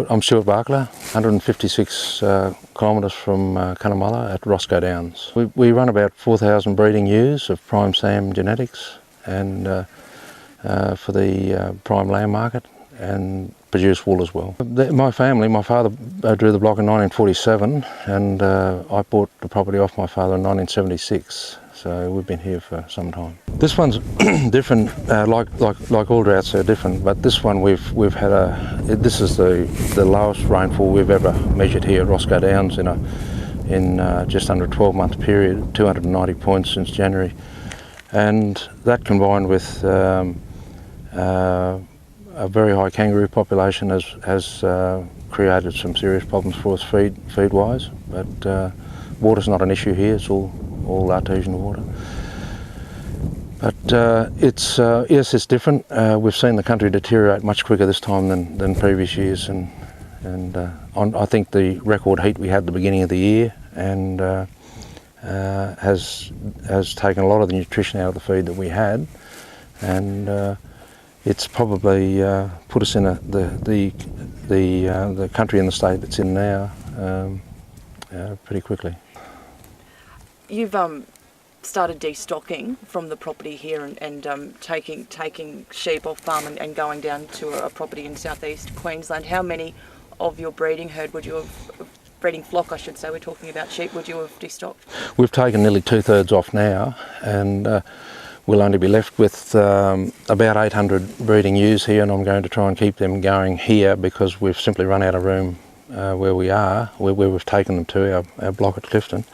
I'm Stuart Barkla, 156 kilometres from Cunnamulla at Rosscoe Downs. We run about 4,000 breeding ewes of prime SAM genetics and for the prime lamb market, and produce wool as well. My family, my father drew the block in 1947 and I bought the property off my father in 1976. So we've been here for some time. This one's different, like all droughts are different, but this one we've had this is the lowest rainfall we've ever measured here at Rosscoe Downs in just under a 12-month period, 290 points since January, and that combined with a very high kangaroo population has created some serious problems for us feed-wise. But water's not an issue here; it's all artesian water. But yes, it's different. We've seen the country deteriorate much quicker this time than previous years, and I think the record heat we had at the beginning of the year and has taken a lot of the nutrition out of the feed that we had, and it's probably put us in the country and the state it's in now pretty quickly. You've started destocking from the property here and taking sheep off farm and going down to a property in southeast Queensland. How many of your breeding herd would you have, breeding flock I should say, we're talking about sheep, would you have destocked? We've taken nearly 2/3 off now, and we'll only be left with about 800 breeding ewes here, and I'm going to try and keep them going here because we've simply run out of room where we are, where we've taken them to, our block at Clifton.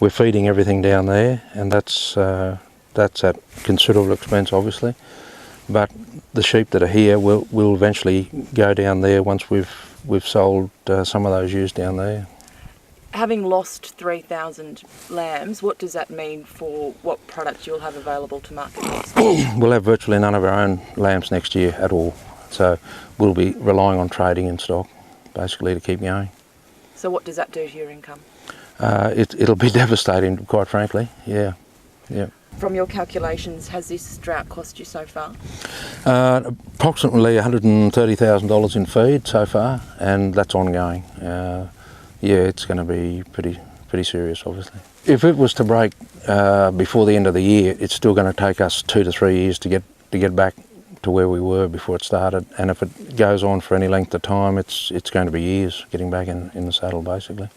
We're feeding everything down there, and that's at considerable expense, obviously. But the sheep that are here will eventually go down there once we've sold some of those ewes down there. Having lost 3,000 lambs, what does that mean for what product you'll have available to market next year? We'll have virtually none of our own lambs next year at all, so we'll be relying on trading in stock, basically, to keep going. So what does that do to your income? It'll be devastating, quite frankly, yeah. From your calculations, has this drought cost you so far? Approximately $130,000 in feed so far, and that's ongoing. Yeah, it's going to be pretty serious, obviously. If it was to break before the end of the year, it's still going to take us 2 to 3 years to get back to where we were before it started. And if it goes on for any length of time, it's going to be years getting back in the saddle, basically.